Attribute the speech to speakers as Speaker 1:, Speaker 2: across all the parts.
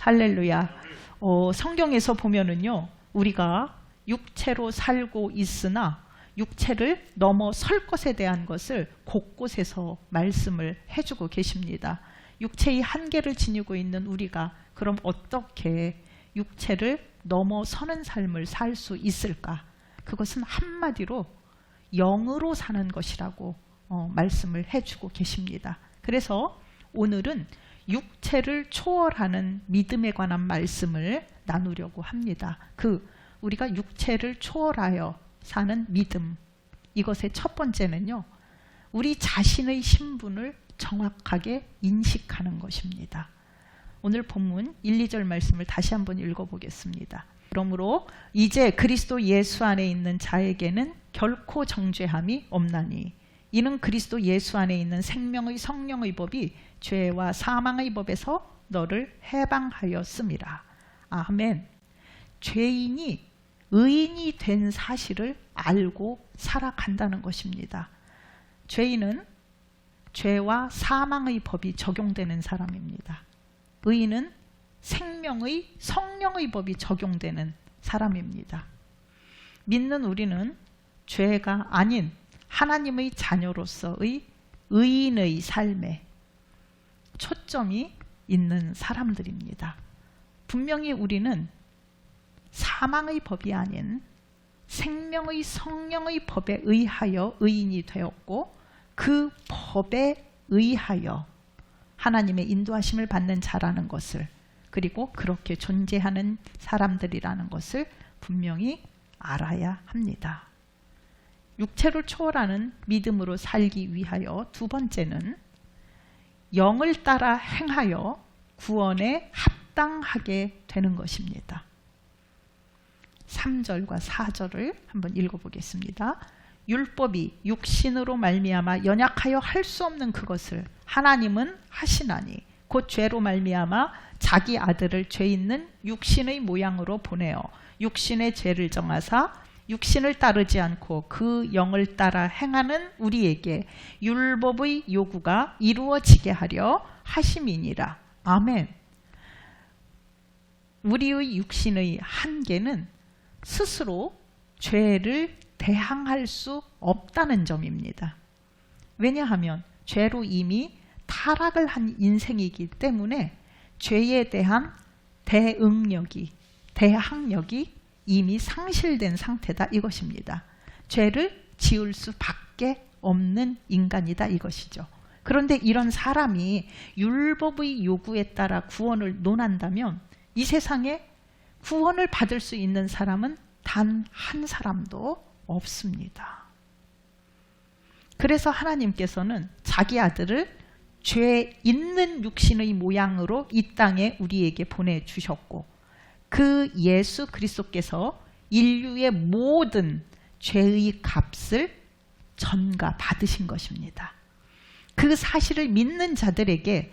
Speaker 1: 할렐루야. 성경에서 보면은요, 우리가 육체로 살고 있으나 육체를 넘어설 것에 대한 것을 곳곳에서 말씀을 해주고 계십니다. 육체의 한계를 지니고 있는 우리가 그럼 어떻게 육체를 넘어서는 삶을 살 수 있을까? 그것은 한마디로 영으로 사는 것이라고 말씀을 해주고 계십니다. 그래서 오늘은 육체를 초월하는 믿음에 관한 말씀을 나누려고 합니다. 우리가 육체를 초월하여 사는 믿음, 이것의 첫 번째는요, 우리 자신의 신분을 정확하게 인식하는 것입니다. 오늘 본문 1, 2절 말씀을 다시 한번 읽어보겠습니다. 그러므로 이제 그리스도 예수 안에 있는 자에게는 결코 정죄함이 없나니 이는 그리스도 예수 안에 있는 생명의 성령의 법이 죄와 사망의 법에서 너를 해방하였음이라. 아멘. 죄인이 의인이 된 사실을 알고 살아간다는 것입니다. 죄인은 죄와 사망의 법이 적용되는 사람입니다. 의인은 생명의 성령의 법이 적용되는 사람입니다. 믿는 우리는 죄가 아닌 하나님의 자녀로서의 의인의 삶에 초점이 있는 사람들입니다. 분명히 우리는 사망의 법이 아닌 생명의 성령의 법에 의하여 의인이 되었고 그 법에 의하여 하나님의 인도하심을 받는 자라는 것을, 그리고 그렇게 존재하는 사람들이라는 것을 분명히 알아야 합니다. 육체를 초월하는 믿음으로 살기 위하여 두 번째는 영을 따라 행하여 구원에 합당하게 되는 것입니다. 3절과 4절을 한번 읽어보겠습니다. 율법이 육신으로 말미암아 연약하여 할 수 없는 그것을 하나님은 하시나니 곧 죄로 말미암아 자기 아들을 죄 있는 육신의 모양으로 보내어 육신의 죄를 정하사 육신을 따르지 않고 그 영을 따라 행하는 우리에게 율법의 요구가 이루어지게 하려 하심이니라. 아멘. 우리의 육신의 한계는 스스로 죄를 대항할 수 없다는 점입니다. 왜냐하면 죄로 이미 타락을 한 인생이기 때문에 죄에 대한 대응력이, 대항력이 이미 상실된 상태다 이것입니다. 죄를 지을 수밖에 없는 인간이다 이것이죠. 그런데 이런 사람이 율법의 요구에 따라 구원을 논한다면 이 세상에 구원을 받을 수 있는 사람은 단 한 사람도 없습니다. 그래서 하나님께서는 자기 아들을 죄 있는 육신의 모양으로 이 땅에 우리에게 보내주셨고 그 예수 그리스도께서 인류의 모든 죄의 값을 전가 받으신 것입니다. 그 사실을 믿는 자들에게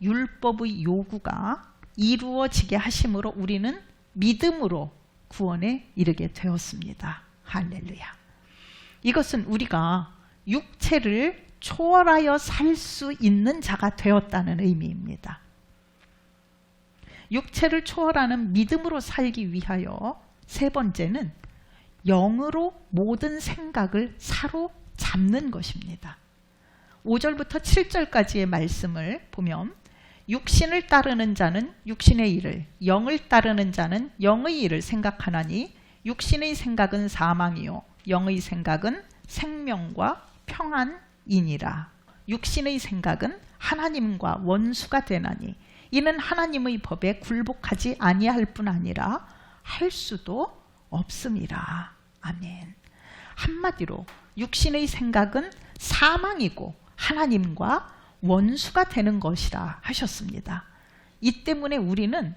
Speaker 1: 율법의 요구가 이루어지게 하심으로 우리는 믿음으로 구원에 이르게 되었습니다. 할렐루야. 이것은 우리가 육체를 초월하여 살 수 있는 자가 되었다는 의미입니다. 육체를 초월하는 믿음으로 살기 위하여 세 번째는 영으로 모든 생각을 사로잡는 것입니다. 5절부터 7절까지의 말씀을 보면 육신을 따르는 자는 육신의 일을, 영을 따르는 자는 영의 일을 생각하나니 육신의 생각은 사망이요 영의 생각은 생명과 평안이니라. 육신의 생각은 하나님과 원수가 되나니 이는 하나님의 법에 굴복하지 아니할 뿐 아니라 할 수도 없음이라. 아멘. 한마디로 육신의 생각은 사망이고 하나님과 원수가 되는 것이라 하셨습니다. 이 때문에 우리는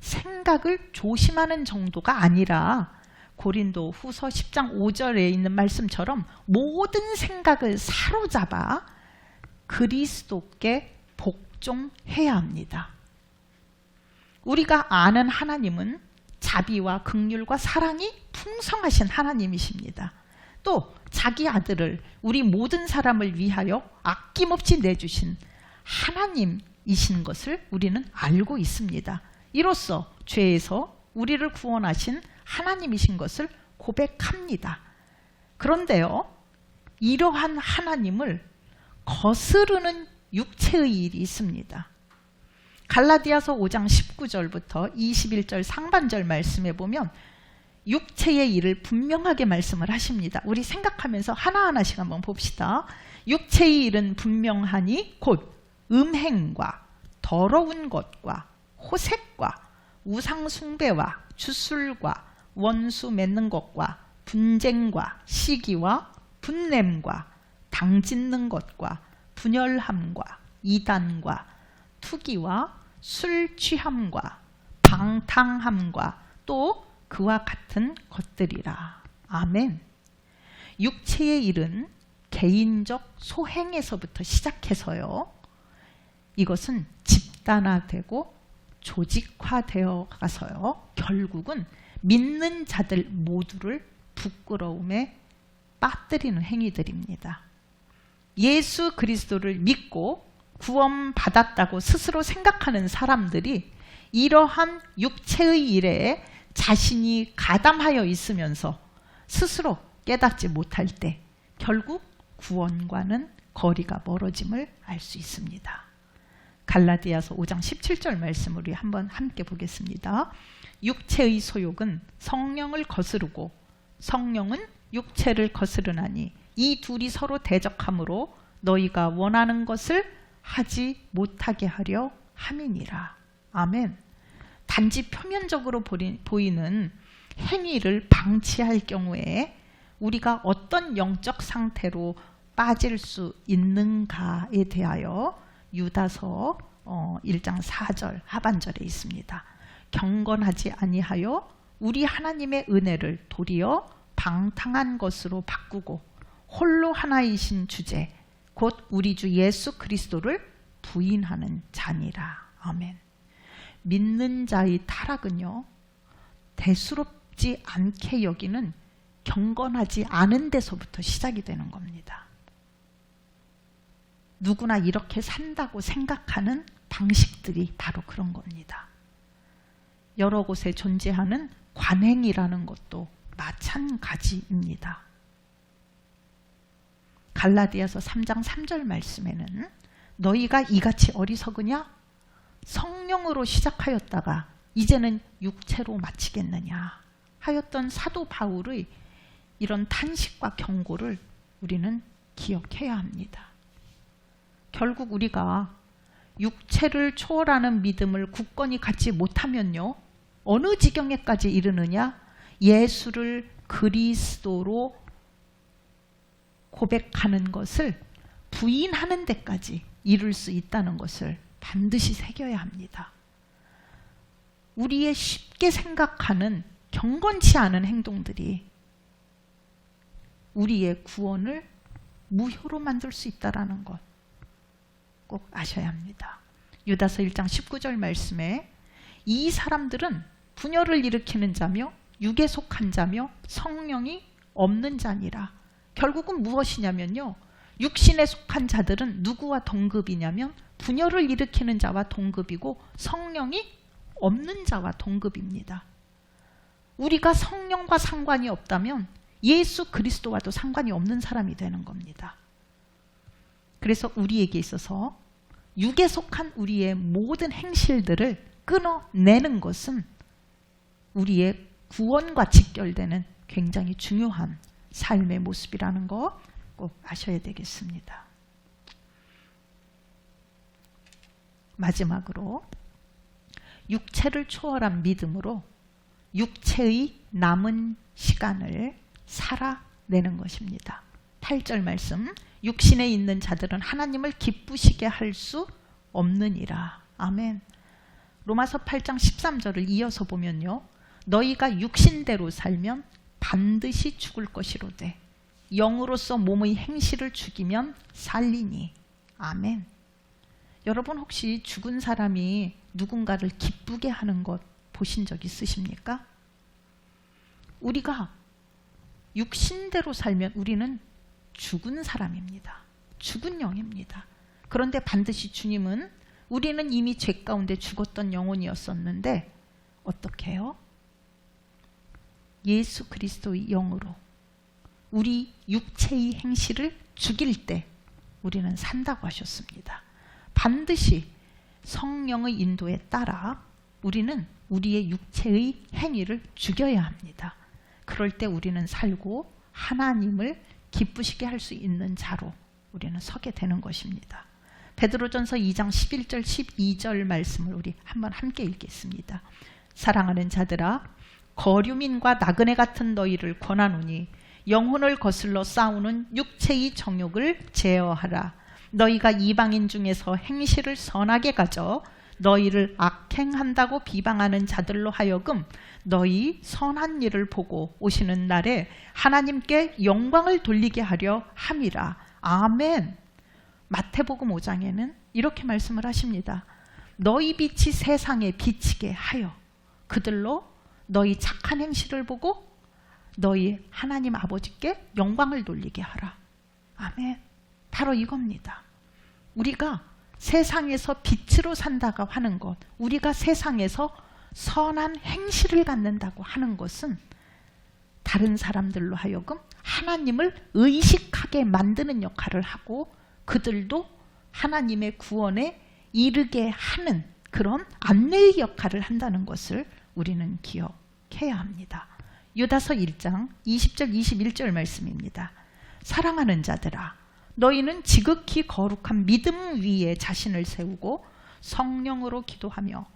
Speaker 1: 생각을 조심하는 정도가 아니라 고린도 후서 10장 5절에 있는 말씀처럼 모든 생각을 사로잡아 그리스도께 복종해야 합니다. 우리가 아는 하나님은 자비와 긍휼과 사랑이 풍성하신 하나님이십니다. 또 자기 아들을 우리 모든 사람을 위하여 아낌없이 내주신 하나님이신 것을 우리는 알고 있습니다. 이로써 죄에서 우리를 구원하신 하나님이신 것을 고백합니다. 그런데요, 이러한 하나님을 거스르는 육체의 일이 있습니다. 갈라디아서 5장 19절부터 21절 상반절 말씀에 보면 육체의 일을 분명하게 말씀을 하십니다. 우리 생각하면서 하나하나씩 한번 봅시다. 육체의 일은 분명하니 곧 음행과 더러운 것과 호색과 우상숭배와 주술과 원수 맺는 것과 분쟁과 시기와 분냄과 당짓는 것과 분열함과 이단과 투기와 술 취함과 방탕함과 또 그와 같은 것들이라. 아멘. 육체의 일은 개인적 소행에서부터 시작해서요, 이것은 집단화되고 조직화되어 가서요, 결국은 믿는 자들 모두를 부끄러움에 빠뜨리는 행위들입니다. 예수 그리스도를 믿고 구원받았다고 스스로 생각하는 사람들이 이러한 육체의 일에 자신이 가담하여 있으면서 스스로 깨닫지 못할 때 결국 구원과는 거리가 멀어짐을 알 수 있습니다. 갈라디아서 5장 17절 말씀을 우리 한번 함께 보겠습니다. 육체의 소욕은 성령을 거스르고 성령은 육체를 거스르나니 이 둘이 서로 대적함으로 너희가 원하는 것을 하지 못하게 하려 함이니라. 아멘. 단지 표면적으로 보이는 행위를 방치할 경우에 우리가 어떤 영적 상태로 빠질 수 있는가에 대하여 유다서 1장 4절 하반절에 있습니다. 경건하지 아니하여 우리 하나님의 은혜를 도리어 방탕한 것으로 바꾸고 홀로 하나이신 주제 곧 우리 주 예수 그리스도를 부인하는 자니라. 아멘. 믿는 자의 타락은요, 대수롭지 않게 여기는 경건하지 않은 데서부터 시작이 되는 겁니다. 누구나 이렇게 산다고 생각하는 방식들이 바로 그런 겁니다. 여러 곳에 존재하는 관행이라는 것도 마찬가지입니다. 갈라디아서 3장 3절 말씀에는 너희가 이같이 어리석으냐? 성령으로 시작하였다가 이제는 육체로 마치겠느냐 하였던 사도 바울의 이런 탄식과 경고를 우리는 기억해야 합니다. 결국 우리가 육체를 초월하는 믿음을 굳건히 갖지 못하면요, 어느 지경에까지 이르느냐? 예수를 그리스도로 고백하는 것을 부인하는 데까지 이룰 수 있다는 것을 반드시 새겨야 합니다. 우리의 쉽게 생각하는 경건치 않은 행동들이 우리의 구원을 무효로 만들 수 있다는 것 꼭 아셔야 합니다. 유다서 1장 19절 말씀에 이 사람들은 분열을 일으키는 자며 육에 속한 자며 성령이 없는 자니라. 결국은 무엇이냐면요, 육신에 속한 자들은 누구와 동급이냐면 분열을 일으키는 자와 동급이고 성령이 없는 자와 동급입니다. 우리가 성령과 상관이 없다면 예수 그리스도와도 상관이 없는 사람이 되는 겁니다. 그래서 우리에게 있어서 육에 속한 우리의 모든 행실들을 끊어내는 것은 우리의 구원과 직결되는 굉장히 중요한 삶의 모습이라는 거 꼭 아셔야 되겠습니다. 마지막으로 육체를 초월한 믿음으로 육체의 남은 시간을 살아내는 것입니다. 8절 말씀, 육신에 있는 자들은 하나님을 기쁘시게 할 수 없느니라. 아멘. 로마서 8장 13절을 이어서 보면요, 너희가 육신대로 살면 반드시 죽을 것이로되 영으로서 몸의 행실을 죽이면 살리니. 아멘. 여러분 혹시 죽은 사람이 누군가를 기쁘게 하는 것 보신 적 있으십니까? 우리가 육신대로 살면 우리는 죽은 사람입니다. 죽은 영입니다. 그런데 반드시 주님은 우리는 이미 죄 가운데 죽었던 영혼이었었는데 어떻게 해요? 예수 그리스도의 영으로 우리 육체의 행실을 죽일 때 우리는 산다고 하셨습니다. 반드시 성령의 인도에 따라 우리는 우리의 육체의 행위를 죽여야 합니다. 그럴 때 우리는 살고 하나님을 기쁘시게 할 수 있는 자로 우리는 서게 되는 것입니다. 베드로전서 2장 11절 12절 말씀을 우리 한번 함께 읽겠습니다. 사랑하는 자들아, 거류민과 나그네 같은 너희를 권하노니 영혼을 거슬러 싸우는 육체의 정욕을 제어하라. 너희가 이방인 중에서 행실을 선하게 가져 너희를 악행한다고 비방하는 자들로 하여금 너희 선한 일을 보고 오시는 날에 하나님께 영광을 돌리게 하려 함이라. 아멘. 마태복음 5장에는 이렇게 말씀을 하십니다. 너희 빛이 세상에 비치게 하여 그들로 너희 착한 행실을 보고 너희 하나님 아버지께 영광을 돌리게 하라. 아멘. 바로 이겁니다. 우리가 세상에서 빛으로 산다고 하는 것, 우리가 세상에서 선한 행실을 갖는다고 하는 것은 다른 사람들로 하여금 하나님을 의식하게 만드는 역할을 하고 그들도 하나님의 구원에 이르게 하는 그런 안내의 역할을 한다는 것을 우리는 기억해야 합니다. 유다서 1장 20절 21절 말씀입니다. 사랑하는 자들아, 너희는 지극히 거룩한 믿음 위에 자신을 세우고 성령으로 기도하며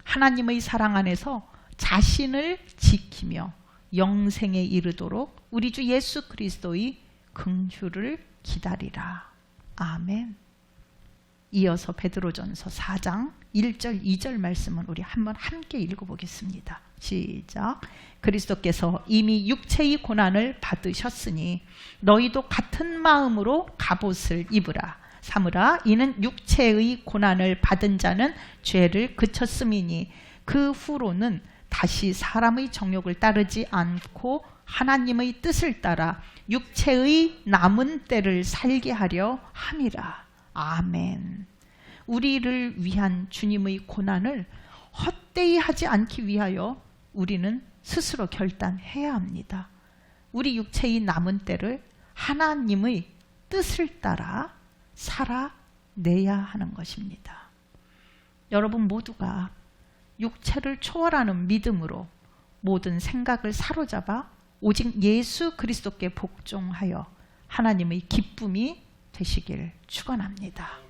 Speaker 1: 하나님의 사랑 안에서 자신을 지키며 영생에 이르도록 우리 주 예수 그리스도의 긍휼을 기다리라. 아멘. 이어서 베드로전서 4장 1절 2절 말씀을 우리 한번 함께 읽어보겠습니다. 시작. 그리스도께서 이미 육체의 고난을 받으셨으니 너희도 같은 마음으로 갑옷을 입으라. 삼으라. 이는 육체의 고난을 받은 자는 죄를 그쳤음이니 그 후로는 다시 사람의 정욕을 따르지 않고 하나님의 뜻을 따라 육체의 남은 때를 살게 하려 함이라. 아멘. 우리를 위한 주님의 고난을 헛되이 하지 않기 위하여 우리는 스스로 결단해야 합니다. 우리 육체의 남은 때를 하나님의 뜻을 따라 살아내야 하는 것입니다. 여러분 모두가 육체를 초월하는 믿음으로 모든 생각을 사로잡아 오직 예수 그리스도께 복종하여 하나님의 기쁨이 되시길 축원합니다.